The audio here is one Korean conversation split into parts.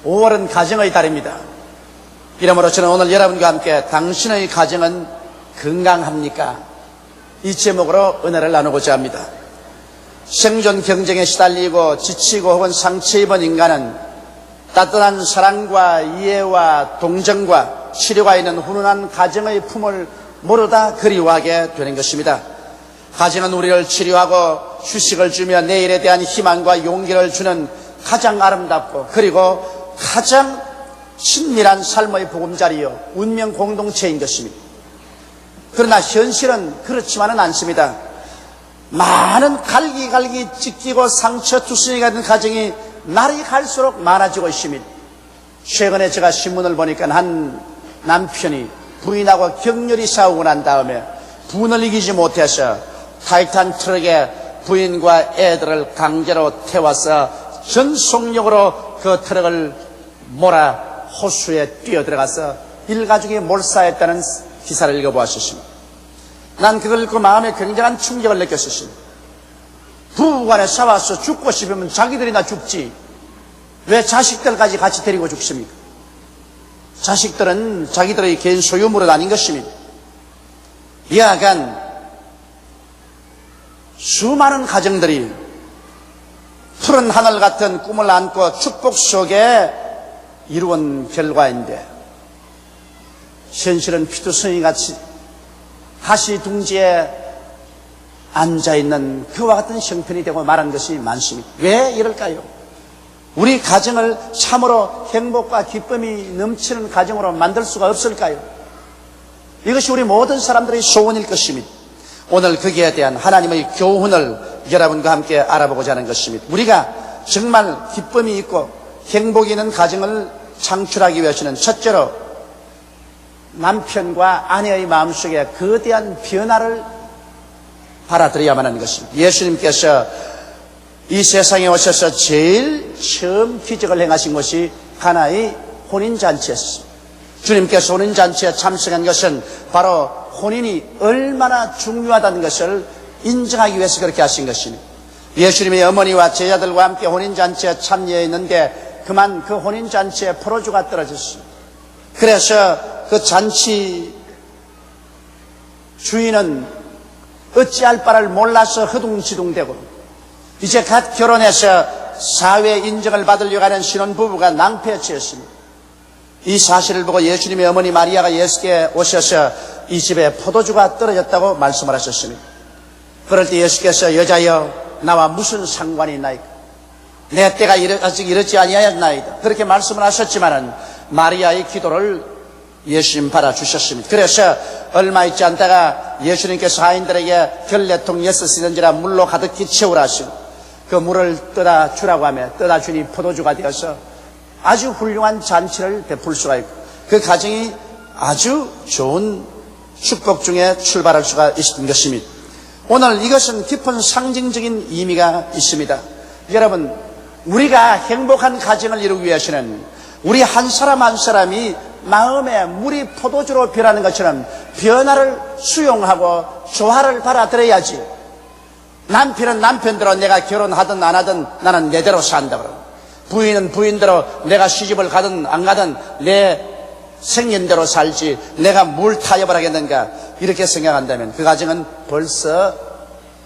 5월은 가정의 달입니다. 이러므로 저는 오늘 여러분과 함께 당신의 가정은 건강합니까? 이 제목으로 은혜를 나누고자 합니다. 생존 경쟁에 시달리고 지치고 혹은 상처 입은 인간은 따뜻한 사랑과 이해와 동정과 치료가 있는 훈훈한 가정의 품을 모르다 그리워하게 되는 것입니다. 가정은 우리를 치료하고 휴식을 주며 내일에 대한 희망과 용기를 주는 가장 아름답고 그리고 가장 친밀한 삶의 보금자리요 운명 공동체인 것입니다. 그러나 현실은 그렇지만은 않습니다. 많은 갈기갈기 찢기고 상처투성이가 된 가정이 날이 갈수록 많아지고 있습니다. 최근에 제가 신문을 보니까 한 남편이 부인하고 격렬히 싸우고 난 다음에 분을 이기지 못해서 타이탄 트럭에 부인과 애들을 강제로 태워서 전속력으로 그 트럭을 몰아 호수에 뛰어들어가서 일가족이 몰사했다는 기사를 읽어보았습니다. 난 그걸 읽고 마음에 굉장한 충격을 느꼈습니다. 부부간에 싸워서 죽고 싶으면 자기들이나 죽지 왜 자식들까지 같이 데리고 죽습니까? 자식들은 자기들의 개인 소유물은 아닌 것입니다. 이하간 수많은 가정들이 푸른 하늘 같은 꿈을 안고 축복 속에 이루은 결과인데 현실은 피투성이같이 가시둥지에 앉아있는 그와 같은 형편이 되고 말한 것이 많습니다. 왜 이럴까요? 우리 가정을 참으로 행복과 기쁨이 넘치는 가정으로 만들 수가 없을까요? 이것이 우리 모든 사람들의 소원일 것입니다. 오늘 거기에 대한 하나님의 교훈을 여러분과 함께 알아보고자 하는 것입니다. 우리가 정말 기쁨이 있고 행복이 있는 가정을 창출하기 위해서는 첫째로 남편과 아내의 마음속에 거대한 변화를 받아들여야만 하는 것입니다. 예수님께서 이 세상에 오셔서 제일 처음 기적을 행하신 것이 가나의 혼인잔치였습니다. 주님께서 혼인잔치에 참석한 것은 바로 혼인이 얼마나 중요하다는 것을 인정하기 위해서 그렇게 하신 것입니다. 예수님의 어머니와 제자들과 함께 혼인잔치에 참여했는데 그만 그 혼인잔치에 포도주가 떨어졌습니다. 그래서 그 잔치 주인은 어찌할 바를 몰라서 허둥지둥대고 이제 갓 결혼해서 사회 인정을 받으려고 하는 신혼부부가 낭패에 치였습니다. 이 사실을 보고 예수님의 어머니 마리아가 예수께 오셔서 이 집에 포도주가 떨어졌다고 말씀을 하셨습니다. 그럴 때 예수께서 여자여 나와 무슨 상관이 있나이까? 내 때가 아직 이르지 아니하였나이다. 그렇게 말씀을 하셨지만은 마리아의 기도를 예수님 받아주셨습니다. 그래서 얼마 있지 않다가 예수님께서 하인들에게 결례통 6시든지라 물로 가득히 채우라 하시고 그 물을 떠다 주라고 하며 떠다 주니 포도주가 되어서 아주 훌륭한 잔치를 베풀 수가 있고 그 가정이 아주 좋은 축복 중에 출발할 수가 있는 것입니다. 오늘 이것은 깊은 상징적인 의미가 있습니다. 여러분, 우리가 행복한 가정을 이루기 위해서는 우리 한 사람 한 사람이 마음에 물이 포도주로 변하는 것처럼 변화를 수용하고 조화를 받아들여야지. 남편은 남편대로 내가 결혼하든 안 하든 나는 내대로 산다 그러고 부인은 부인대로 내가 시집을 가든 안 가든 내 생년대로 살지 내가 뭘 타협을 하겠는가 이렇게 생각한다면 그 가정은 벌써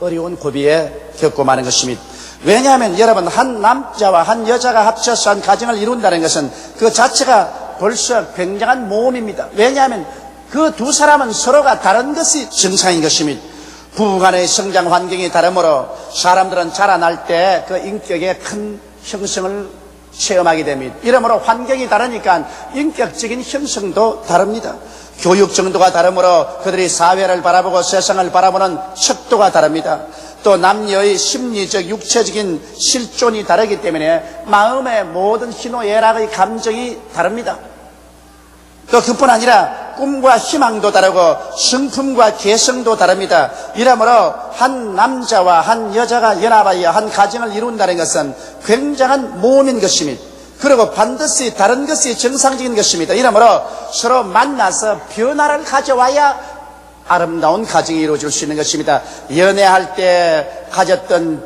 어려운 고비에 겪고 마는 것입니다. 왜냐하면 여러분 한 남자와 한 여자가 합쳐서 한 가정을 이룬다는 것은 그 자체가 벌써 굉장한 모험입니다. 왜냐하면 그 두 사람은 서로가 다른 것이 정상인 것입니다. 부부간의 성장 환경이 다르므로 사람들은 자라날 때 그 인격의 큰 형성을 체험하게 됩니다. 이러므로 환경이 다르니까 인격적인 형성도 다릅니다. 교육 정도가 다르므로 그들이 사회를 바라보고 세상을 바라보는 척도가 다릅니다. 또 남녀의 심리적 육체적인 실존이 다르기 때문에 마음의 모든 희노애락의 감정이 다릅니다. 또 그뿐 아니라 꿈과 희망도 다르고 성품과 개성도 다릅니다. 이러므로 한 남자와 한 여자가 연합하여 한 가정을 이룬다는 것은 굉장한 모험인 것입니다. 그리고 반드시 다른 것이 정상적인 것입니다. 이러므로 서로 만나서 변화를 가져와야 아름다운 가정이 이루어질 수 있는 것입니다. 연애할 때 가졌던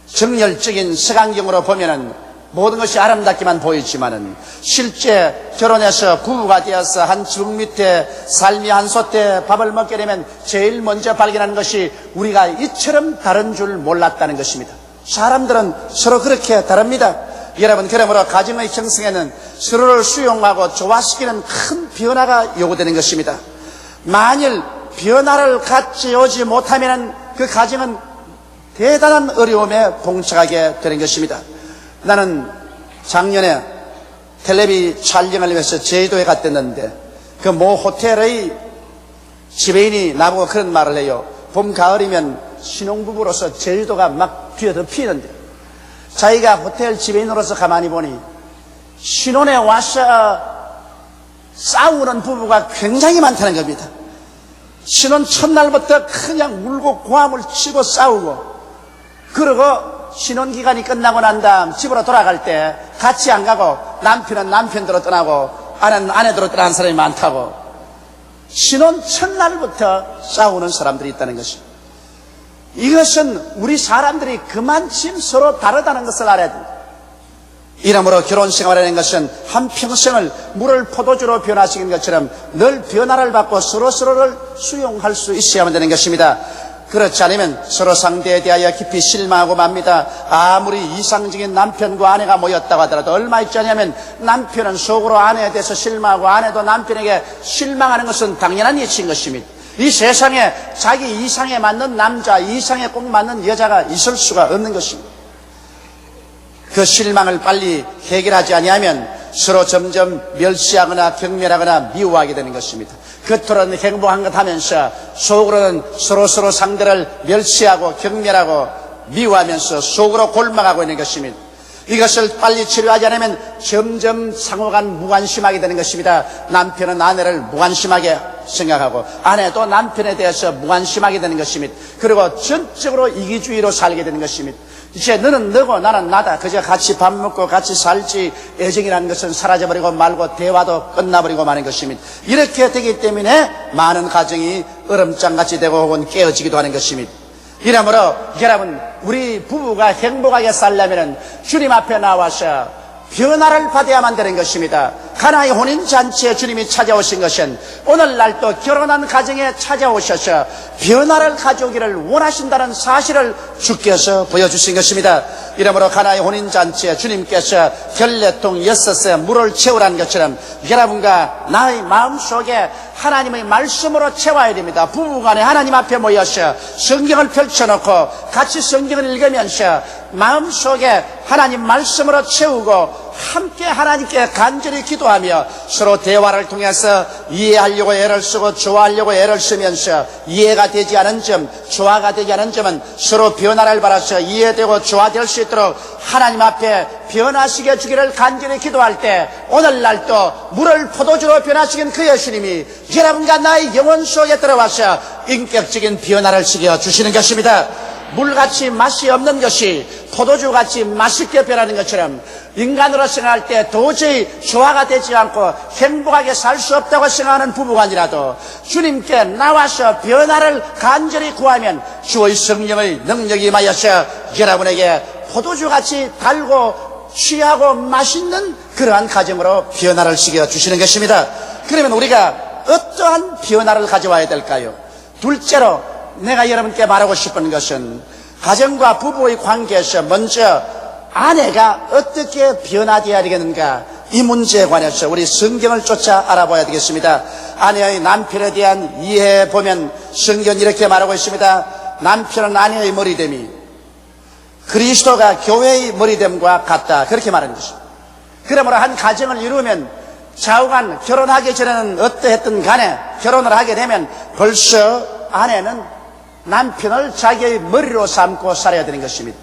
정열적인 색안경으로 보면은 모든 것이 아름답기만 보이지만은 실제 결혼해서 부부가 되어서 한 지붕 밑에 삶이 한 솥에 밥을 먹게 되면 제일 먼저 발견하는 것이 우리가 이처럼 다른 줄 몰랐다는 것입니다. 사람들은 서로 그렇게 다릅니다. 여러분, 그러므로 가정의 형성에는 서로를 수용하고 조화시키는 큰 변화가 요구되는 것입니다. 만일 변화를 가져오지 못하면 그 가정은 대단한 어려움에 봉착하게 되는 것입니다. 나는 작년에 텔레비 촬영을 위해서 제주도에 갔댔는데 그 모 호텔의 지배인이 나보고 그런 말을 해요. 봄, 가을이면 신혼부부로서 제주도가 막 뒤덮이는데 자기가 호텔 지배인으로서 가만히 보니 신혼에 와서 싸우는 부부가 굉장히 많다는 겁니다. 신혼 첫날부터 그냥 울고 고함을 치고 싸우고, 그러고 신혼기간이 끝나고 난 다음 집으로 돌아갈 때 같이 안 가고 남편은 남편대로 떠나고 아내는 아내대로 떠나는 사람이 많다고. 신혼 첫날부터 싸우는 사람들이 있다는 것입니다. 이것은 우리 사람들이 그만큼 서로 다르다는 것을 알아야 됩니다. 이러므로 결혼생활이라는 것은 한평생을 물을 포도주로 변화시키는 것처럼 늘 변화를 받고 서로를 수용할 수 있어야만 되는 것입니다. 그렇지 않으면 서로 상대에 대하여 깊이 실망하고 맙니다. 아무리 이상적인 남편과 아내가 모였다고 하더라도 얼마 있지 않냐면 남편은 속으로 아내에 대해서 실망하고 아내도 남편에게 실망하는 것은 당연한 이치인 것입니다. 이 세상에 자기 이상에 맞는 남자, 이상에 꼭 맞는 여자가 있을 수가 없는 것입니다. 그 실망을 빨리 해결하지 아니하면 서로 점점 멸시하거나 경멸하거나 미워하게 되는 것입니다. 겉으로는 행복한 것 하면서 속으로는 서로 상대를 멸시하고 경멸하고 미워하면서 속으로 골망하고 있는 것입니다. 이것을 빨리 치료하지 않으면 점점 상호간 무관심하게 되는 것입니다. 남편은 아내를 무관심하게 생각하고 아내도 남편에 대해서 무관심하게 되는 것입니다. 그리고 전적으로 이기주의로 살게 되는 것입니다. 이제 너는 너고 나는 나다. 그저 같이 밥 먹고 같이 살지 애정이라는 것은 사라져버리고 말고 대화도 끝나버리고 마는 것입니다. 이렇게 되기 때문에 많은 가정이 얼음장같이 되고 혹은 깨어지기도 하는 것입니다. 이러므로 여러분, 우리 부부가 행복하게 살려면 주님 앞에 나와서 변화를 받아야만 되는 것입니다. 가나의 혼인잔치에 주님이 찾아오신 것은 오늘날도 결혼한 가정에 찾아오셔서 변화를 가져오기를 원하신다는 사실을 주께서 보여주신 것입니다. 이러므로 가나의 혼인잔치에 주님께서 결례통 6에 물을 채우라는 것처럼 여러분과 나의 마음속에 하나님의 말씀으로 채워야 됩니다. 부부간에 하나님 앞에 모여서 성경을 펼쳐놓고 같이 성경을 읽으면서 마음속에 하나님 말씀으로 채우고 함께 하나님께 간절히 기도하며 서로 대화를 통해서 이해하려고 애를 쓰고 좋아하려고 애를 쓰면서 이해가 되지 않은 점, 조화가 되지 않은 점은 서로 변화를 바라서 이해되고 조화될 수 있도록 하나님 앞에 변화시켜 주기를 간절히 기도할 때 오늘날도 물을 포도주로 변화시킨 그 예수님이 여러분과 나의 영혼 속에 들어와서 인격적인 변화를 시켜 주시는 것입니다. 물같이 맛이 없는 것이 포도주같이 맛있게 변하는 것처럼 인간으로 생각할 때 도저히 조화가 되지 않고 행복하게 살 수 없다고 생각하는 부부간이라도 주님께 나와서 변화를 간절히 구하면 주의 성령의 능력이 임하여서 여러분에게 포도주같이 달고 취하고 맛있는 그러한 가정으로 변화를 시켜주시는 것입니다. 그러면 우리가 어떠한 변화를 가져와야 될까요? 둘째로 내가 여러분께 말하고 싶은 것은 가정과 부부의 관계에서 먼저 아내가 어떻게 변화되어야 되겠는가, 이 문제에 관해서 우리 성경을 쫓아 알아봐야 되겠습니다. 아내의 남편에 대한 이해에 보면 성경은 이렇게 말하고 있습니다. 남편은 아내의 머리됨이 그리스도가 교회의 머리됨과 같다, 그렇게 말하는 것입니다. 그러므로 한 가정을 이루면 좌우간 결혼하기 전에는 어떠했든 간에 결혼을 하게 되면 벌써 아내는 남편을 자기의 머리로 삼고 살아야 되는 것입니다.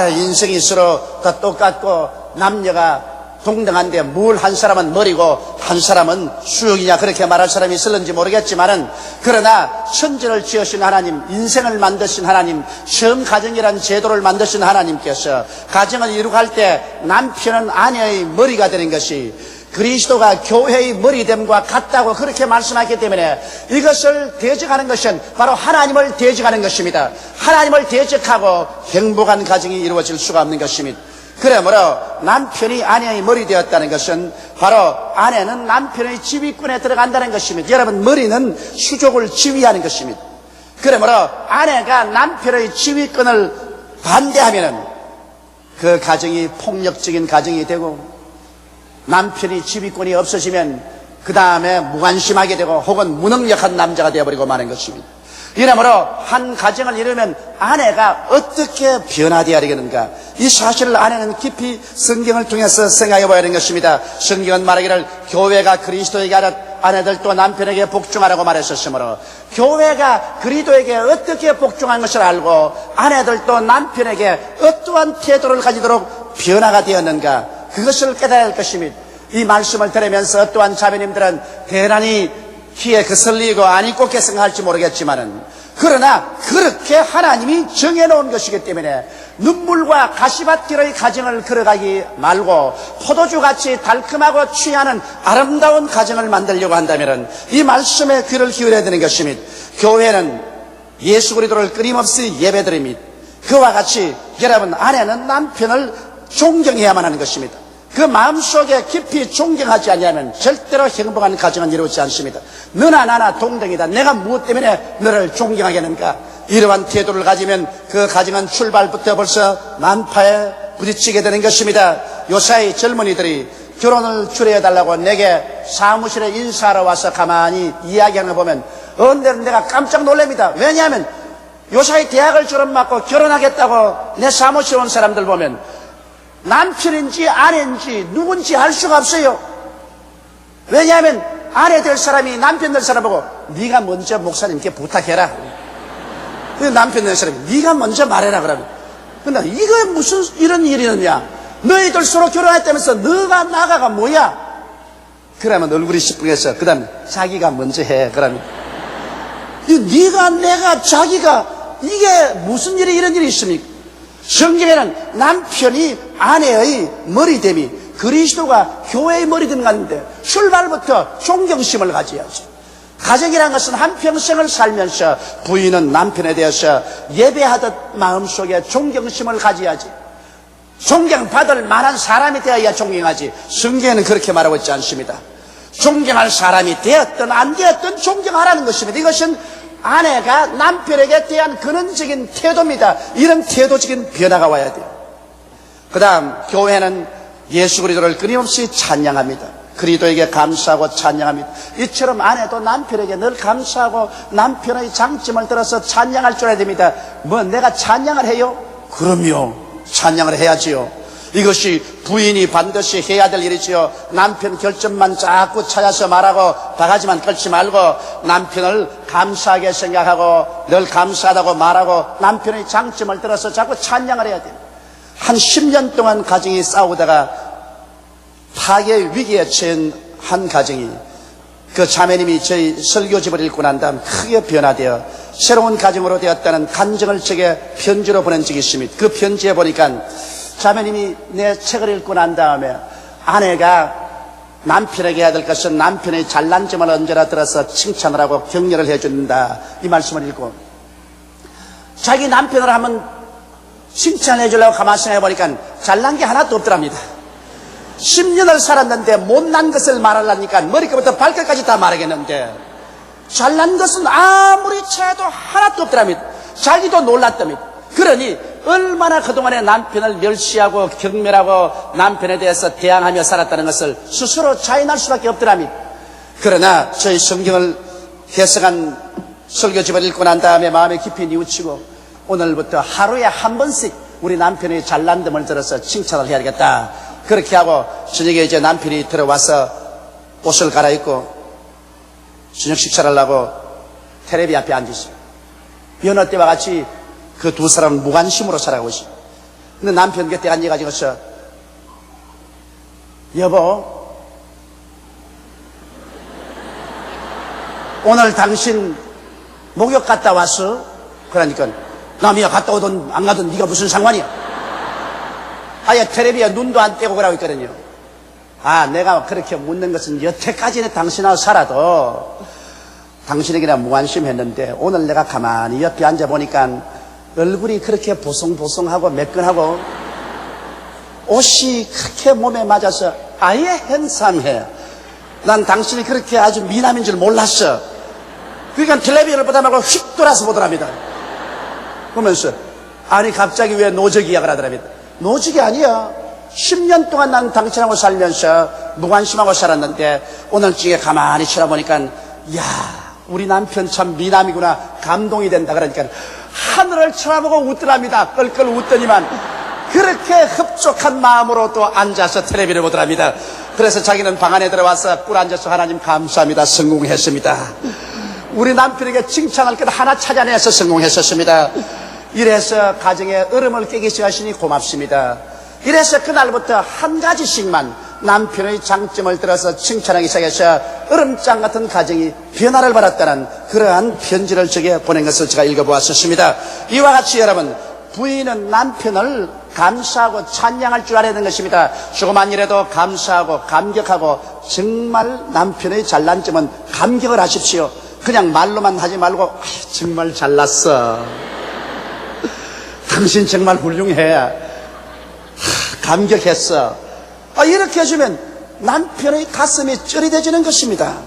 인생이 서로 다 똑같고 남녀가 동등한데 뭘 한 사람은 머리고 한 사람은 수육이냐, 그렇게 말할 사람이 있을는지 모르겠지만은, 그러나 천지를 지으신 하나님, 인생을 만드신 하나님, 처음 가정이란 제도를 만드신 하나님께서 가정을 이루갈 때 남편은 아내의 머리가 되는 것이 그리스도가 교회의 머리됨과 같다고 그렇게 말씀하기 때문에 이것을 대적하는 것은 바로 하나님을 대적하는 것입니다. 하나님을 대적하고 행복한 가정이 이루어질 수가 없는 것입니다. 그러므로 남편이 아내의 머리 되었다는 것은 바로 아내는 남편의 지휘권에 들어간다는 것입니다. 여러분, 머리는 수족을 지휘하는 것입니다. 그러므로 아내가 남편의 지휘권을 반대하면은 그 가정이 폭력적인 가정이 되고, 남편이 지휘권이 없어지면 그 다음에 무관심하게 되고 혹은 무능력한 남자가 되어버리고 마는 것입니다. 이러므로 한 가정을 이루면 아내가 어떻게 변화되어야 되겠는가, 이 사실을 아내는 깊이 성경을 통해서 생각해 봐야 하는 것입니다. 성경은 말하기를 교회가 그리스도에게 하듯 아내들도 남편에게 복종하라고 말했었으므로, 교회가 그리스도에게 어떻게 복종한 것을 알고 아내들도 남편에게 어떠한 태도를 가지도록 변화가 되었는가, 그것을 깨달아야 할 것입니다. 이 말씀을 들으면서 어떠한 자매님들은 대단히 귀에 거슬리고 안 입고 생각할지 모르겠지만은, 그러나 그렇게 하나님이 정해놓은 것이기 때문에 눈물과 가시밭길의 가정을 걸어가기 말고 포도주같이 달콤하고 취하는 아름다운 가정을 만들려고 한다면 이 말씀에 귀를 기울여야 되는 것입니다. 교회는 예수 그리스도를 끊임없이 예배드립니다. 그와 같이 여러분, 아내는 남편을 존경해야만 하는 것입니다. 그 마음속에 깊이 존경하지 않으면 절대로 행복한 가정은 이루어지지 않습니다. 너나 나나 동등이다. 내가 무엇 때문에 너를 존경하겠는가? 이러한 태도를 가지면 그 가정은 출발부터 벌써 난파에 부딪히게 되는 것입니다. 요사이 젊은이들이 결혼을 추려해달라고 내게 사무실에 인사하러 와서 가만히 이야기하는 거 보면 어느 때는 내가 깜짝 놀랍니다. 왜냐하면 요사이 대학을 졸업받고 결혼하겠다고 내 사무실에 온 사람들 보면 남편인지 아내인지 누군지 알 수가 없어요. 왜냐하면 아내 될 사람이 남편 될 사람 보고 네가 먼저 목사님께 부탁해라. 남편 될 사람이 네가 먼저 말해라 그러면, 근데 이거 무슨 이런 일이 있느냐, 너희들 서로 결혼했다면서 너가 나가가 뭐야? 그러면 얼굴이 시뻘개서 그 다음에 자기가 먼저 해. 그러면 네가 내가 자기가, 이게 무슨 일이 이런 일이 있습니까? 성경에는 남편이 아내의 머리됨이 그리스도가 교회의 머리됨 같은데 출발부터 존경심을 가져야지. 가정이라는 것은 한평생을 살면서 부인은 남편에 대해서 예배하듯 마음속에 존경심을 가져야지. 존경받을 만한 사람이 되어야 존경하지. 성경에는 그렇게 말하고 있지 않습니다. 존경할 사람이 되었든 안 되었든 존경하라는 것입니다. 이것은 아내가 남편에게 대한 근원적인 태도입니다. 이런 태도적인 변화가 와야 돼요. 그 다음, 교회는 예수 그리스도를 끊임없이 찬양합니다. 그리스도에게 감사하고 찬양합니다. 이처럼 아내도 남편에게 늘 감사하고 남편의 장점을 들어서 찬양할 줄 알아야 됩니다. 뭐 내가 찬양을 해요? 그럼요, 찬양을 해야지요. 이것이 부인이 반드시 해야 될 일이지요. 남편 결점만 자꾸 찾아서 말하고 바가지만 끌지 말고 남편을 감사하게 생각하고 늘 감사하다고 말하고 남편의 장점을 들어서 자꾸 찬양을 해야 돼요. 한 10년 동안 가정이 싸우다가 파괴 위기에 처한 한 가정이, 그 자매님이 저희 설교집을 읽고 난 다음 크게 변화되어 새로운 가정으로 되었다는 간증을 제게 편지로 보낸 적이 있습니다. 그 편지에 보니까 자매님이 내 책을 읽고 난 다음에 아내가 남편에게 해야 될 것은 남편의 잘난 점을 언제나 들어서 칭찬을 하고 격려를 해준다, 이 말씀을 읽고 자기 남편을 한번 칭찬해 주려고 가만히 생각해 보니까 잘난 게 하나도 없더랍니다. 10년을 살았는데 못난 것을 말하려니까 머리끝부터 발끝까지 다 말하겠는데 잘난 것은 아무리 쳐도 하나도 없더랍니다. 자기도 놀랐답니다. 그러니 얼마나 그동안에 남편을 멸시하고 경멸하고 남편에 대해서 대항하며 살았다는 것을 스스로 자인할 수밖에 없더랍니다. 그러나 저희 성경을 해석한 설교집을 읽고 난 다음에 마음에 깊이 뉘우치고 오늘부터 하루에 한 번씩 우리 남편의 잘난 점을 들어서 칭찬을 해야겠다. 그렇게 하고 저녁에 이제 남편이 들어와서 옷을 갈아입고 저녁 식사를 하려고 텔레비 앞에 앉으시고 여느 때와 같이 그 두 사람은 무관심으로 살아가고 있어요. 근데 남편 곁에 앉아가지고서 여보, 오늘 당신 목욕 갔다 왔어? 그러니까 남이야 갔다 오든 안 가든 네가 무슨 상관이야? 아예 텔레비에 눈도 안 떼고 그러고 있거든요. 아, 내가 그렇게 묻는 것은 여태까지는 당신하고 살아도 당신에게 나 무관심했는데 오늘 내가 가만히 옆에 앉아보니까 얼굴이 그렇게 보송보송하고 매끈하고 옷이 그렇게 몸에 맞아서 아예 핸섬해. 난 당신이 그렇게 아주 미남인 줄 몰랐어. 그러니까 텔레비전을 보다 말고 휙 돌아서 보더랍니다. 보면서 아니 갑자기 왜 노적 이야기를 하더랍니다. 노적이 아니야. 10년 동안 난 당신하고 살면서 무관심하고 살았는데 오늘쯤에 가만히 쳐다보니까 야 우리 남편 참 미남이구나 감동이 된다. 그러니까 하늘을 쳐다보고 웃더랍니다. 끌끌 웃더니만 그렇게 흡족한 마음으로 또 앉아서 텔레비를 보더랍니다. 그래서 자기는 방 안에 들어와서 꿀 앉아서 하나님 감사합니다. 성공했습니다. 우리 남편에게 칭찬할 것 하나 찾아내서 성공했었습니다. 이래서 가정의 얼음을 깨기 시작하시니 고맙습니다. 이래서 그날부터 한 가지씩만 남편의 장점을 들어서 칭찬하기 시작해서 얼음장 같은 가정이 변화를 받았다는 그러한 편지를 적에 보낸 것을 제가 읽어보았었습니다. 이와 같이 여러분 부인은 남편을 감사하고 찬양할 줄 알아야 되는 것입니다. 조그만 일에도 감사하고 감격하고 정말 남편의 잘난 점은 감격을 하십시오. 그냥 말로만 하지 말고 정말 잘났어. 당신 정말 훌륭해. 감격했어. 이렇게 해주면 남편의 가슴이 쩌리대지는 것입니다.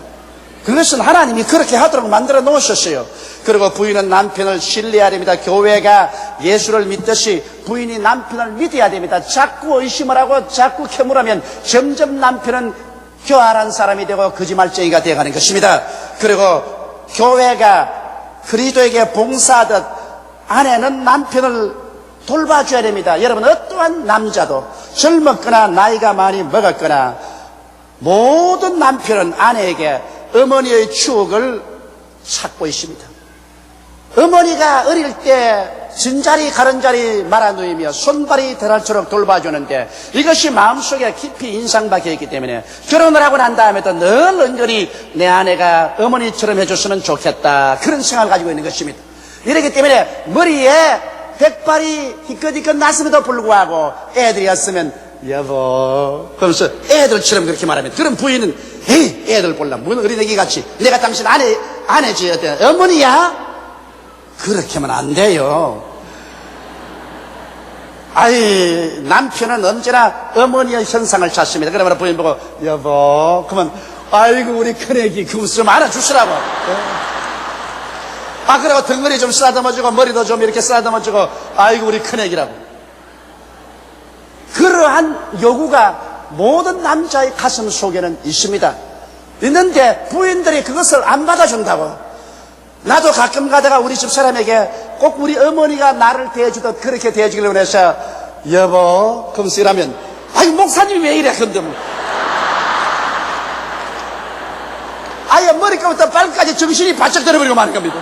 그것은 하나님이 그렇게 하도록 만들어 놓으셨어요. 그리고 부인은 남편을 신뢰해야 됩니다. 교회가 예수를 믿듯이 부인이 남편을 믿어야 됩니다. 자꾸 의심을 하고 자꾸 캐물하면 점점 남편은 교활한 사람이 되고 거짓말쟁이가 되어가는 것입니다. 그리고 교회가 그리스도에게 봉사하듯 아내는 남편을 돌봐줘야 됩니다. 여러분 어떠한 남자도 젊었거나 나이가 많이 먹었거나 모든 남편은 아내에게 어머니의 추억을 찾고 있습니다. 어머니가 어릴 때 진자리 가른자리 말아누이며 손발이 덜할수록 돌봐주는데 이것이 마음속에 깊이 인상박혀 있기 때문에 결혼을 하고 난 다음에도 늘 은근히 내 아내가 어머니처럼 해줬으면 좋겠다 그런 생각을 가지고 있는 것입니다. 이렇기 때문에 머리에 백발이 희끗희끗 났음에도 불구하고 애들이었으면 여보 그러면서 애들처럼 그렇게 말하면 그런 부인은 에이 애들 볼라 뭔 어린애기 같이 내가 당신 아내지 어때 어머니야? 그렇게 하면 안 돼요. 아이 남편은 언제나 어머니의 현상을 찾습니다. 그러면 부인 보고 여보 그러면 아이고 우리 큰애기 그거 좀 알아주시라고. 그리고 덩어리 좀 쓰다듬어주고 머리도 좀 이렇게 쓰다듬어주고 아이고 우리 큰애기라고. 그러한 요구가 모든 남자의 가슴 속에는 있습니다. 있는데 부인들이 그것을 안 받아준다고. 나도 가끔 가다가 우리 집 사람에게 꼭 우리 어머니가 나를 대해주듯 그렇게 대해주기로 해서 여보 그러면서 이러면 아이 목사님이 왜 이래 근데 뭐. 아예 머리부터 발까지 정신이 바짝 들어버리고 마는 겁니다.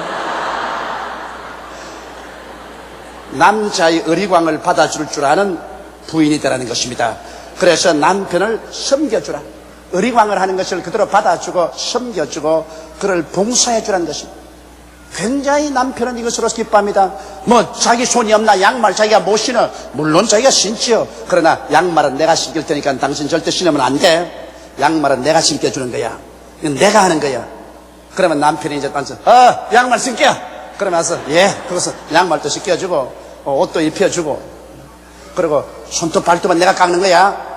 남자의 의리광을 받아줄 줄 아는 부인이 되라는 것입니다. 그래서 남편을 섬겨주라. 의리광을 하는 것을 그대로 받아주고 섬겨주고 그를 봉사해주라는 것입니다. 굉장히 남편은 이것으로 기뻐합니다. 뭐 자기 손이 없나 양말 자기가 못 신어. 물론 자기가 신지요. 그러나 양말은 내가 신길 테니까 당신 절대 신으면 안 돼. 양말은 내가 신겨주는 거야. 이건 내가 하는 거야. 그러면 남편이 이제 반서 양말 신겨. 그러면서 그것은 양말도 신겨주고 옷도 입혀주고 그리고 손톱 발톱은 내가 깎는 거야.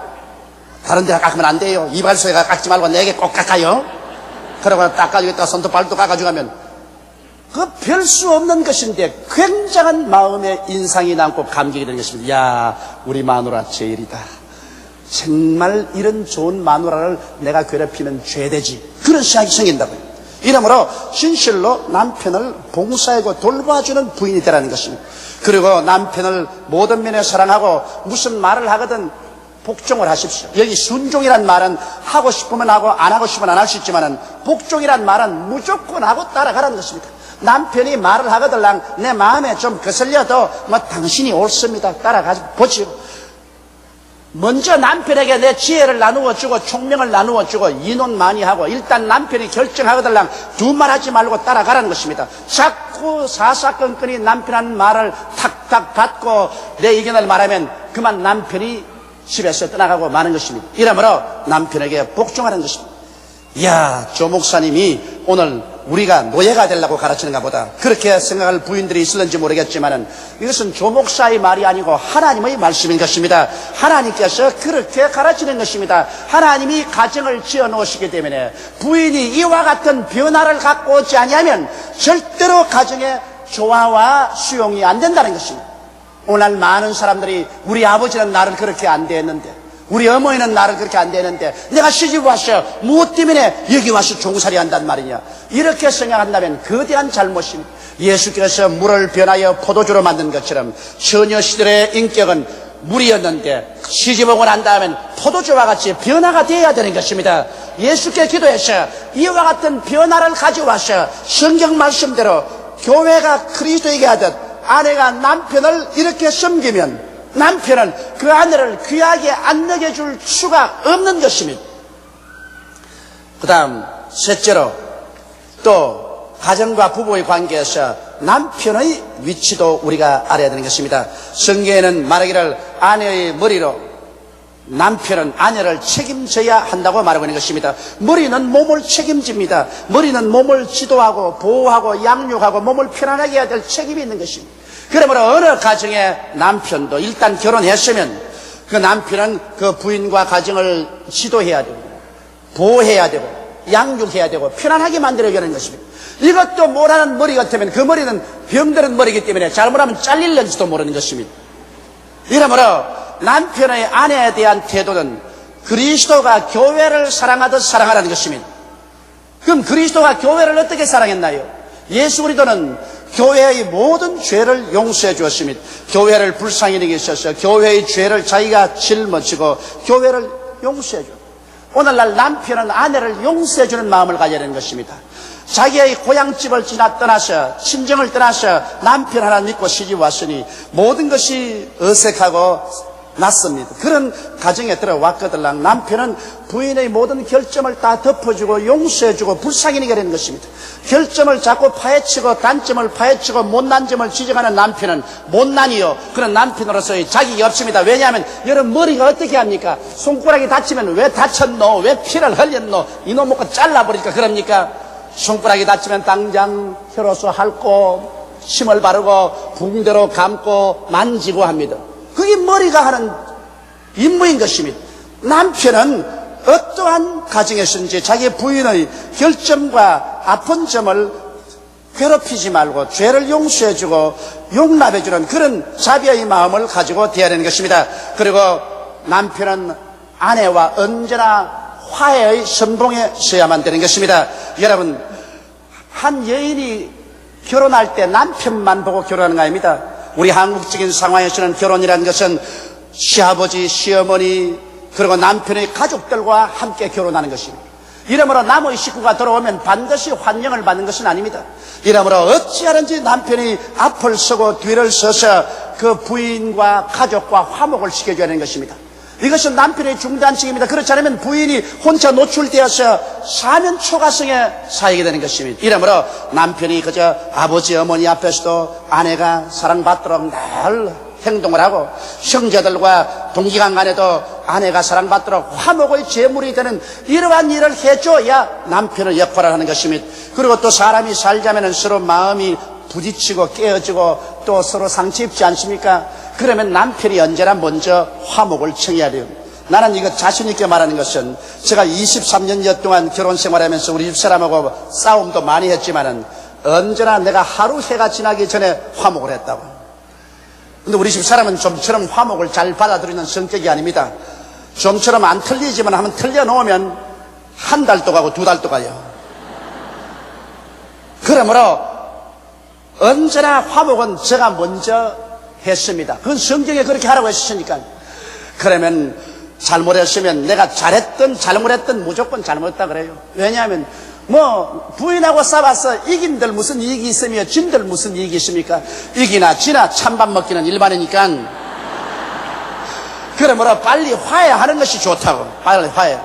다른 데가 깎으면 안 돼요. 이발소에가 깎지 말고 내게 꼭 깎아요. 그러고 닦아주겠다 손톱 발톱 깎아주고 하면 그 별 수 없는 것인데 굉장한 마음의 인상이 남고 감격이 되는 것입니다. 야 우리 마누라 제일이다. 정말 이런 좋은 마누라를 내가 괴롭히면 죄되지. 그런 생각이 생긴다고요. 이러므로 진실로 남편을 봉사하고 돌봐주는 부인이 되라는 것입니다. 그리고 남편을 모든 면에 사랑하고 무슨 말을 하거든 복종을 하십시오. 여기 순종이란 말은 하고 싶으면 하고 안 하고 싶으면 안 할 수 있지만 복종이란 말은 무조건 하고 따라가라는 것입니다. 남편이 말을 하거들랑 내 마음에 좀 거슬려도 뭐 당신이 옳습니다. 따라가 보지요. 먼저 남편에게 내 지혜를 나누어 주고 총명을 나누어 주고 인원 많이 하고 일단 남편이 결정하거들랑 두말 하지 말고 따라가라는 것입니다. 자꾸 사사건건이 남편 하는 말을 탁탁 받고 내 의견을 말하면 그만 남편이 집에서 떠나가고 마는 것입니다. 이러므로 남편에게 복종하는 것입니다. 이야, 조 목사님이 오늘 우리가 노예가 되려고 가르치는가 보다, 그렇게 생각할 부인들이 있을는지 모르겠지만은 이것은 조목사의 말이 아니고 하나님의 말씀인 것입니다. 하나님께서 그렇게 가르치는 것입니다. 하나님이 가정을 지어 놓으시기 때문에 부인이 이와 같은 변화를 갖고 오지 아니하면 절대로 가정의 조화와 수용이 안 된다는 것입니다. 오늘 많은 사람들이 우리 아버지는 나를 그렇게 안 대했는데, 우리 어머니는 나를 그렇게 안 대했는데 내가 시집 왔어, 무엇 때문에 여기 와서 종살이 한단 말이냐, 이렇게 생각한다면 거대한 잘못입니다. 예수께서 물을 변하여 포도주로 만든 것처럼 처녀 시절의 인격은 물이었는데 시집 오고 난 다음엔 포도주와 같이 변화가 되어야 되는 것입니다. 예수께 기도해서 이와 같은 변화를 가져와서 성경 말씀대로 교회가 그리스도에게 하듯 아내가 남편을 이렇게 섬기면 남편은 그 아내를 귀하게 안 여겨줄 수가 없는 것입니다. 그 다음 셋째로, 또 가정과 부부의 관계에서 남편의 위치도 우리가 알아야 되는 것입니다. 성경에는 말하기를 아내의 머리로 남편은 아내를 책임져야 한다고 말하고 있는 것입니다. 머리는 몸을 책임집니다. 머리는 몸을 지도하고 보호하고 양육하고 몸을 편안하게 해야 될 책임이 있는 것입니다. 그러므로 어느 가정의 남편도 일단 결혼했으면 그 남편은 그 부인과 가정을 지도해야 되고 보호해야 되고 양육해야 되고 편안하게 만들어야 하는 것입니다. 이것도 못하는 머리 같으면 그 머리는 병드는 머리이기 때문에 잘못하면 잘릴는지도 모르는 것입니다. 이러므로 남편의 아내에 대한 태도는 그리스도가 교회를 사랑하듯 사랑하라는 것입니다. 그럼 그리스도가 교회를 어떻게 사랑했나요? 예수 그리스도는 교회의 모든 죄를 용서해 주었습니다. 교회를 불쌍히 여기게 하셔서 교회의 죄를 자기가 짊어지고 교회를 용서해 줍니다. 오늘날 남편은 아내를 용서해 주는 마음을 가져야 되는 것입니다. 자기의 고향집을 떠나서 친정을 떠나서 남편 하나 믿고 시집 왔으니 모든 것이 어색하고 낫습니다. 그런 가정에 들어왔거들랑 남편은 부인의 모든 결점을 다 덮어주고 용서해주고 불쌍히 여겨야 되는 것입니다. 결점을 자꾸 파헤치고 단점을 파헤치고 못난 점을 지적하는 남편은 못난이요, 그런 남편으로서의 자격이 없습니다. 왜냐하면 여러분 머리가 어떻게 합니까? 손가락이 다치면 왜 다쳤노? 왜 피를 흘렸노? 이놈 먹고 잘라버리니까 그럽니까? 손가락이 다치면 당장 혈로서 핥고 침을 바르고 붕대로 감고 만지고 합니다. 그게 머리가 하는 임무인 것입니다. 남편은 어떠한 가정에서든지 자기 부인의 결점과 아픈 점을 괴롭히지 말고 죄를 용서해주고 용납해주는 그런 자비의 마음을 가지고 되어야 하는 것입니다. 그리고 남편은 아내와 언제나 화해의 선봉에 서야만 되는 것입니다. 여러분, 한 여인이 결혼할 때 남편만 보고 결혼하는 거 아닙니다. 우리 한국적인 상황에서는 결혼이라는 것은 시아버지, 시어머니, 그리고 남편의 가족들과 함께 결혼하는 것입니다. 이러므로 남의 식구가 들어오면 반드시 환영을 받는 것은 아닙니다. 이러므로 어찌하든지 남편이 앞을 서고 뒤를 서서 그 부인과 가족과 화목을 시켜줘야 하는 것입니다. 이것은 남편의 중단책입니다. 그렇지 않으면 부인이 혼자 노출되어서 사면 초가성에 사이게 되는 것입니다. 이러므로 남편이 그저 아버지 어머니 앞에서도 아내가 사랑받도록 늘 행동을 하고 형제들과 동기간 간에도 아내가 사랑받도록 화목의 제물이 되는 이러한 일을 해줘야 남편의 역할을 하는 것입니다. 그리고 또 사람이 살자면 서로 마음이 부딪히고 깨어지고 또 서로 상처 입지 않습니까? 그러면 남편이 언제나 먼저 화목을 청해야 돼요. 나는 이거 자신 있게 말하는 것은 제가 23년여 동안 결혼 생활하면서 우리 집사람하고 싸움도 많이 했지만은 언제나 내가 하루 해가 지나기 전에 화목을 했다고. 근데 우리 집사람은 좀처럼 화목을 잘 받아들이는 성격이 아닙니다. 좀처럼 안 틀리지만 한번 틀려놓으면 한 달도 가고 두 달도 가요. 그러므로 언제나 화목은 제가 먼저 했습니다. 그건 성경에 그렇게 하라고 했으니까. 그러면 잘못했으면 내가 잘했든 잘못했든 무조건 잘못했다 그래요. 왜냐하면 부인하고 싸워서 이긴들 무슨 이익이 있으며 진들 무슨 이익이 있습니까? 이기나 지나 찬밥 먹기는 일반이니까. 그러므로 빨리 화해하는 것이 좋다고. 빨리 화해.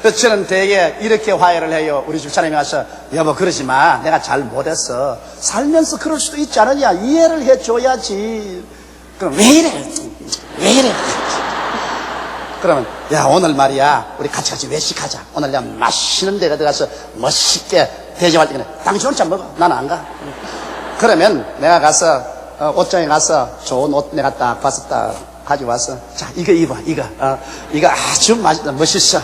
그래서 저는 대개 이렇게 화해를 해요. 우리 집사람이 와서 여보 그러지 마, 내가 잘 못했어. 살면서 그럴 수도 있지 않느냐, 이해를 해줘야지. 그럼 왜 이래? 왜 이래? 그러면 야 오늘 말이야 우리 같이 외식하자. 오늘 내가 맛있는 데 들어가서 멋있게 대접할 때 당신 혼자 먹어. 나는 안 가. 그러면 내가 가서 옷장에 가서 좋은 옷 내가 딱 봐서 딱 가지고 와서 자 이거 입어. 이거 아주 멋있어.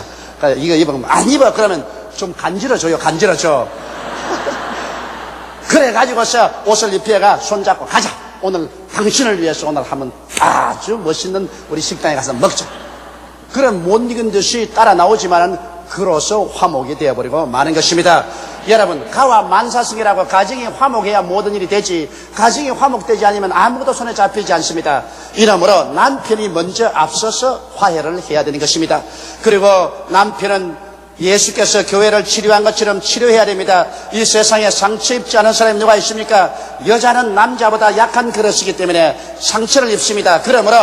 이거 입으면 안 입어. 그러면 좀 간지러줘요. 간지러줘. 그래 가지고서 옷을 입혀가 손잡고 가자. 오늘 당신을 위해서 오늘 한번 아주 멋있는 우리 식당에 가서 먹자. 그럼 못 익은 듯이 따라 나오지만은 그로서 화목이 되어버리고 마는 것입니다. 여러분, 가와 만사성이라고 가정이 화목해야 모든 일이 되지, 가정이 화목되지 않으면 아무것도 손에 잡히지 않습니다. 이러므로 남편이 먼저 앞서서 화해를 해야 되는 것입니다. 그리고 남편은 예수께서 교회를 치료한 것처럼 치료해야 됩니다. 이 세상에 상처 입지 않은 사람이 누가 있습니까? 여자는 남자보다 약한 그릇이기 때문에 상처를 입습니다. 그러므로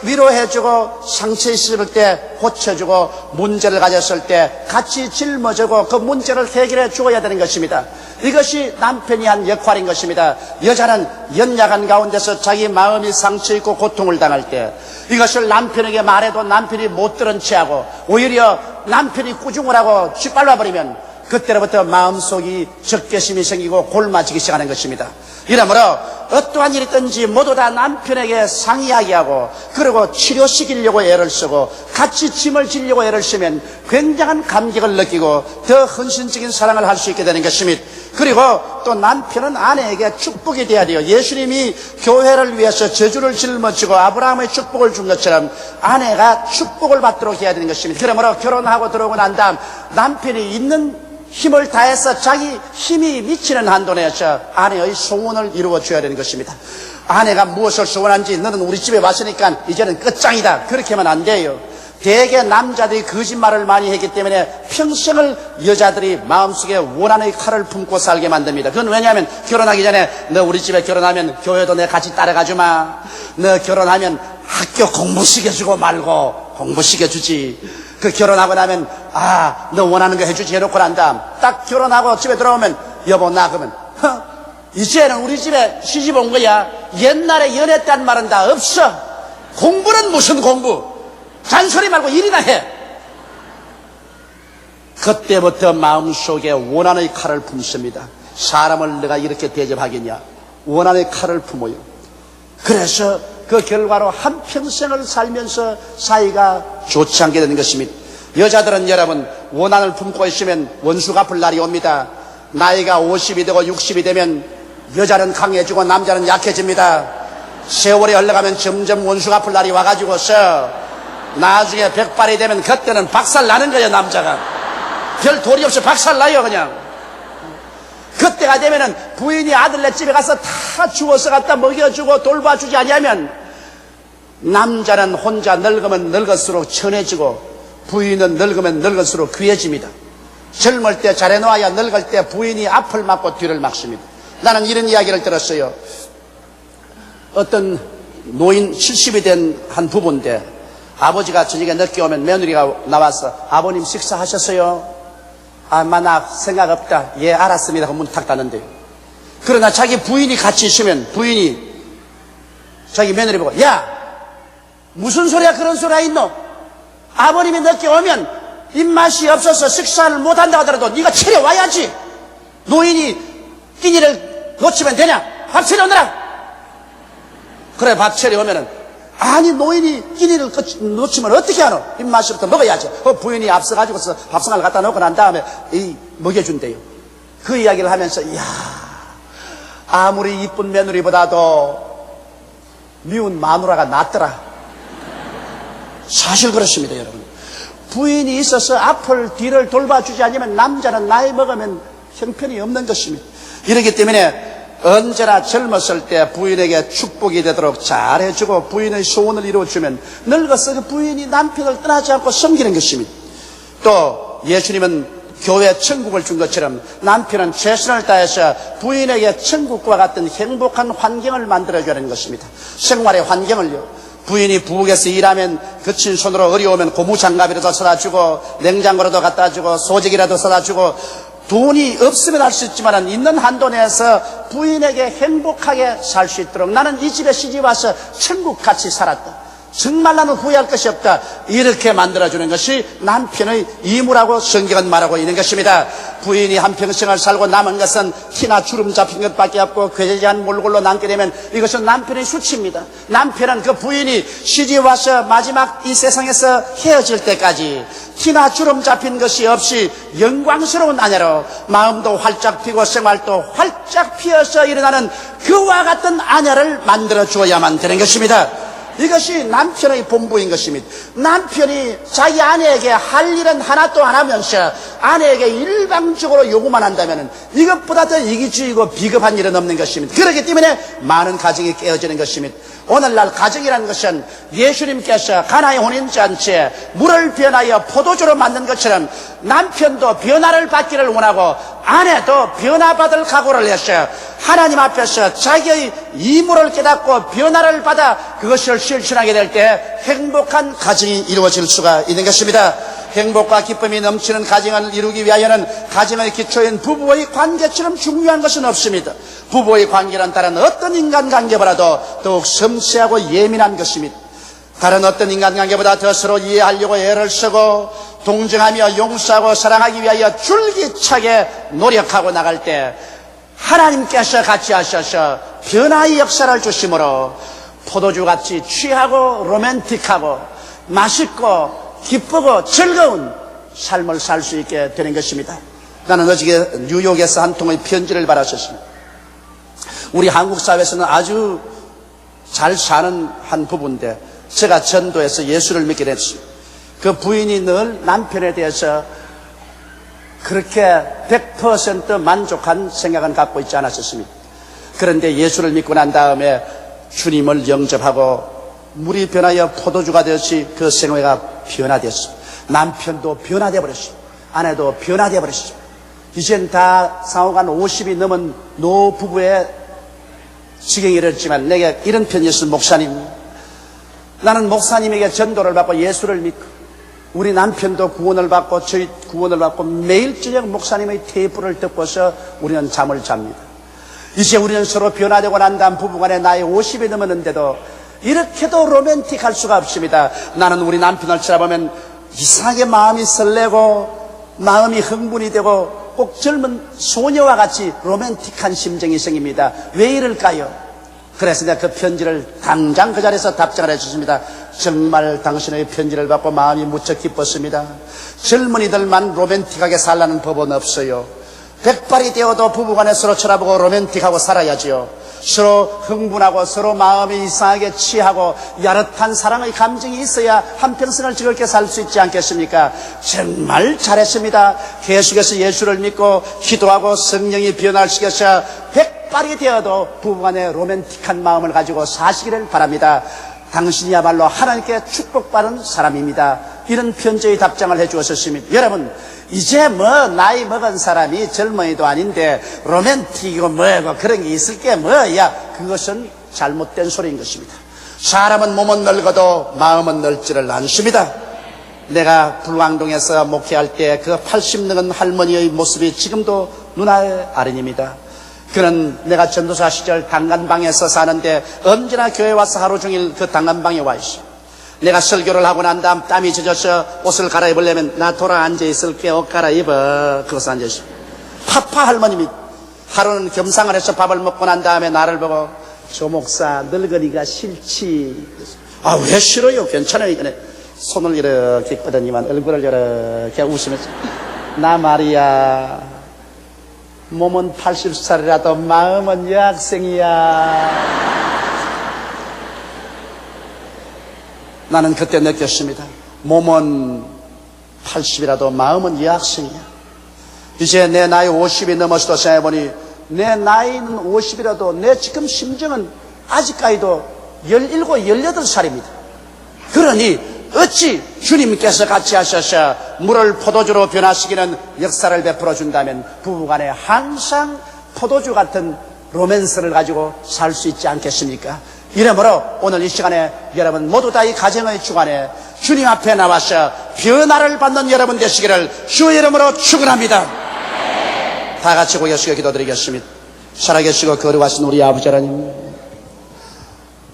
위로해주고 상처 있을 때 고쳐주고 문제를 가졌을 때 같이 짊어지고 그 문제를 해결해 주어야 되는 것입니다. 이것이 남편이 한 역할인 것입니다. 여자는 연약한 가운데서 자기 마음이 상처 있고 고통을 당할 때 이것을 남편에게 말해도 남편이 못 들은 채하고 오히려 남편이 꾸중을 하고 짓밟아버리면 그때로부터 마음속이 적개심이 생기고 골마지기 시작하는 것입니다. 이러므로 어떠한 일이 있든지 모두 다 남편에게 상의하게 하고 그리고 치료시키려고 애를 쓰고 같이 짐을 지려고 애를 쓰면 굉장한 감격을 느끼고 더 헌신적인 사랑을 할 수 있게 되는 것입니다. 그리고 또 남편은 아내에게 축복이 되어야 돼요. 예수님이 교회를 위해서 저주를 짊어지고 아브라함의 축복을 준 것처럼 아내가 축복을 받도록 해야 되는 것입니다. 그러므로 결혼하고 들어오고 난 다음 남편이 있는 힘을 다해서 자기 힘이 미치는 한도 내에서 아내의 소원을 이루어줘야 되는 것입니다. 아내가 무엇을 소원한지 너는 우리 집에 왔으니까 이제는 끝장이다. 그렇게 하면 안 돼요. 대개 남자들이 거짓말을 많이 했기 때문에 평생을 여자들이 마음속에 원한의 칼을 품고 살게 만듭니다. 그건 왜냐하면 결혼하기 전에 너 우리 집에 결혼하면 교회도 내 같이 따라가주마. 너 결혼하면 학교 공부 시켜주고 말고 공부 시켜주지. 그 결혼하고 나면 너 원하는 거 해주지 해놓고 난 다음 딱 결혼하고 집에 들어오면 여보 나 그러면 이제는 우리 집에 시집 온 거야. 옛날에 연애했다는 말은 다 없어. 공부는 무슨 공부. 잔소리 말고 일이나 해. 그때부터 마음속에 원한의 칼을 품습니다. 사람을 내가 이렇게 대접하겠냐. 원한의 칼을 품어요. 그래서 그 결과로 한평생을 살면서 사이가 좋지 않게 되는 것입니다. 여자들은 여러분 원한을 품고 있으면 원수 갚을 날이 옵니다. 나이가 50이 되고 60이 되면 여자는 강해지고 남자는 약해집니다. 세월이 흘러가면 점점 원수 갚을 날이 와가지고서 나중에 백발이 되면 그때는 박살 나는 거예요. 남자가 별 도리 없이 박살 나요. 그냥 그때가 되면은 부인이 아들네 집에 가서 다 주워서 갖다 먹여주고 돌봐주지 아니하면 남자는 혼자 늙으면 늙을수록 천해지고 부인은 늙으면 늙을수록 귀해집니다. 젊을 때 잘해놓아야 늙을 때 부인이 앞을 막고 뒤를 막습니다. 나는 이런 이야기를 들었어요. 어떤 노인 70이 된 한 부부인데 아버지가 저녁에 늦게 오면 며느리가 나와서 아버님 식사하셨어요? 나 생각 없다. 예 알았습니다. 그 문 탁 닫는데요. 그러나 자기 부인이 같이 있으면 부인이 자기 며느리 보고 야 무슨 소리야 그런 소리가 있노? 아버님이 늦게 오면 입맛이 없어서 식사를 못한다 하더라도 네가 차려와야지. 노인이 끼니를 놓치면 되냐? 밥 차려오느라. 그래 밥 차려오면은 아니 노인이 끼니를 놓치면 어떻게 하노? 입맛이 없어 먹어야지. 부인이 앞서가지고서 밥상을 갖다 놓고 난 다음에 먹여준대요. 그 이야기를 하면서 이야 아무리 이쁜 며느리보다도 미운 마누라가 낫더라. 사실 그렇습니다. 여러분 부인이 있어서 앞을 뒤를 돌봐주지 않으면 남자는 나이 먹으면 형편이 없는 것입니다. 이렇기 때문에 언제나 젊었을 때 부인에게 축복이 되도록 잘해주고 부인의 소원을 이루어주면 늙어서 그 부인이 남편을 떠나지 않고 섬기는 것입니다. 또 예수님은 교회 천국을 준 것처럼 남편은 최선을 다해서 부인에게 천국과 같은 행복한 환경을 만들어줘야 하는 것입니다. 생활의 환경을요. 부인이 부엌에서 일하면 거친 손으로 어려우면 고무장갑이라도 사다 주고 냉장고라도 갖다 주고 소재기라도 사다 주고 돈이 없으면 할 수 있지만 있는 한도 내에서 부인에게 행복하게 살 수 있도록 나는 이 집에 시집 와서 천국같이 살았다. 정말 나는 후회할 것이 없다. 이렇게 만들어주는 것이 남편의義務라고 성경은 말하고 있는 것입니다. 부인이 한평생을 살고 남은 것은 티나 주름 잡힌 것밖에 없고 괴재한 몰골로 남게 되면 이것은 남편의 수치입니다. 남편은 그 부인이 시집 와서 마지막 이 세상에서 헤어질 때까지 티나 주름 잡힌 것이 없이 영광스러운 아내로 마음도 활짝 피고 생활도 활짝 피어서 일어나는 그와 같은 아내를 만들어 주어야만 되는 것입니다. 이것이 남편의 본부인 것입니다. 남편이 자기 아내에게 할 일은 하나도 안 하면서 아내에게 일방적으로 요구만 한다면 이것보다 더 이기주의고 비겁한 일은 없는 것입니다. 그렇기 때문에 많은 가정이 깨어지는 것입니다. 오늘날 가정이라는 것은 예수님께서 가나의 혼인잔치에 물을 변하여 포도주로 만든 것처럼 남편도 변화를 받기를 원하고 아내도 변화받을 각오를 해서 하나님 앞에서 자기의義務를 깨닫고 변화를 받아 그것을 실천하게 될 때 행복한 가정이 이루어질 수가 있는 것입니다. 행복과 기쁨이 넘치는 가정을 이루기 위하여는 가정의 기초인 부부의 관계처럼 중요한 것은 없습니다. 부부의 관계는 다른 어떤 인간관계보다도 더욱 섬세하고 예민한 것입니다. 다른 어떤 인간관계보다 더 서로 이해하려고 애를 쓰고 동정하며 용서하고 사랑하기 위하여 줄기차게 노력하고 나갈 때 하나님께서 같이 하셔서 변화의 역사를 주심으로 포도주같이 취하고 로맨틱하고 맛있고 기쁘고 즐거운 삶을 살 수 있게 되는 것입니다. 나는 어저께 뉴욕에서 한 통의 편지를 받았었습니다. 우리 한국 사회에서는 아주 잘 사는 한 부부인데 제가 전도해서 예수를 믿게 됐습니다. 그 부인이 늘 남편에 대해서 그렇게 100% 만족한 생각은 갖고 있지 않았었습니다. 그런데 예수를 믿고 난 다음에 주님을 영접하고 물이 변하여 포도주가 되었지 그 생애가 변화되었습니다. 남편도 변화되어 버렸습니다. 아내도 변화되어 버렸습니다. 이젠 다 상호간 50이 넘은 노부부의 지경이 이르렀지만 내게 이런 편지였습니다. 목사님, 나는 목사님에게 전도를 받고 예수를 믿고 우리 남편도 구원을 받고 저희 구원을 받고 매일 저녁 목사님의 테이프를 듣고서 우리는 잠을 잡니다. 이제 우리는 서로 변화되고 난 다음 부부간에 나이 50이 넘었는데도 이렇게도 로맨틱할 수가 없습니다. 나는 우리 남편을 쳐다보면 이상하게 마음이 설레고 마음이 흥분이 되고 꼭 젊은 소녀와 같이 로맨틱한 심정이 생깁니다. 왜 이럴까요? 그래서 내가 그 편지를 당장 그 자리에서 답장을 해주십니다. 정말 당신의 편지를 받고 마음이 무척 기뻤습니다. 젊은이들만 로맨틱하게 살라는 법은 없어요. 백발이 되어도 부부간에 서로 쳐다보고 로맨틱하고 살아야지요. 서로 흥분하고 서로 마음이 이상하게 취하고 야릇한 사랑의 감정이 있어야 한평생을 즐겁게 살 수 있지 않겠습니까? 정말 잘했습니다. 계속해서 예수를 믿고 기도하고 성령이 변화시켜서 백발이 되어도 부부간에 로맨틱한 마음을 가지고 사시기를 바랍니다. 당신이야말로 하나님께 축복받은 사람입니다. 이런 편지의 답장을 해주었습니다. 여러분, 이제 뭐 나이 먹은 사람이 젊은이도 아닌데 로맨틱이고 뭐고 그런 게 있을 게 뭐야? 그것은 잘못된 소리인 것입니다. 사람은 몸은 늙어도 마음은 늙지를 않습니다. 내가 불광동에서 목회할 때 그 80 넘은 할머니의 모습이 지금도 눈알 아른입니다. 그는 내가 전도사 시절 당간방에서 사는데 언제나 교회 와서 하루 종일 그 당간방에 와 있어. 내가 설교를 하고 난 다음 땀이 젖어서 옷을 갈아입으려면 나 돌아 앉아있을게, 옷 갈아입어. 그것을 앉아있어. 파파 할머님이 하루는 겸상을 해서 밥을 먹고 난 다음에 나를 보고 조 목사 늙은이가 싫지. 아, 왜 싫어요? 괜찮아요. 손을 이렇게 뻗더니만 얼굴을 이렇게 웃으면서 나 말이야, 몸은 80살이라도 마음은 여학생이야. 나는 그때 느꼈습니다. 몸은 80이라도 마음은 여학생이야. 이제 내 나이 50이 넘어서도 생각해보니 내 나이는 50이라도 내 지금 심정은 아직까지도 17, 18살입니다. 그러니 어찌 주님께서 같이 하셔서 물을 포도주로 변화시키는 역사를 베풀어 준다면 부부간에 항상 포도주 같은 로맨스를 가지고 살 수 있지 않겠습니까? 이러므로 오늘 이 시간에 여러분 모두 다 이 가정의 주간에 주님 앞에 나와서 변화를 받는 여러분 되시기를 주의 이름으로 축원합니다. 다 같이 고개 숙여 기도드리겠습니다. 살아계시고 거룩하신 우리 아버지 하나님,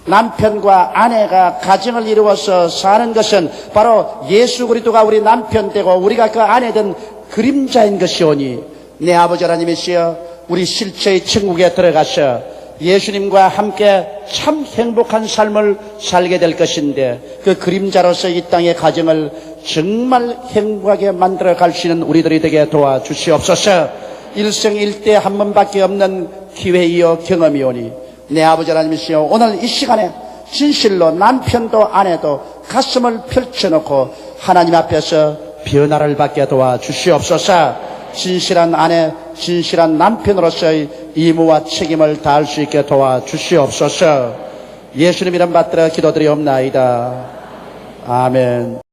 남편과 아내가 가정을 이루어서 사는 것은 바로 예수 그리스도가 우리 남편 되고 우리가 그 아내 된 그림자인 것이오니 내 아버지 하나님이시여 우리 실체의 천국에 들어가서 예수님과 함께 참 행복한 삶을 살게 될 것인데 그 그림자로서 이 땅의 가정을 정말 행복하게 만들어 갈 수 있는 우리들이 되게 도와주시옵소서. 일생일대 한 번밖에 없는 기회이요 경험이오니 내 아버지 하나님이시여 오늘 이 시간에 진실로 남편도 아내도 가슴을 펼쳐놓고 하나님 앞에서 변화를 받게 도와주시옵소서. 진실한 아내, 진실한 남편으로서의 의무와 책임을 다할 수 있게 도와주시옵소서. 예수님 이름 받들어 기도드리옵나이다. 아멘.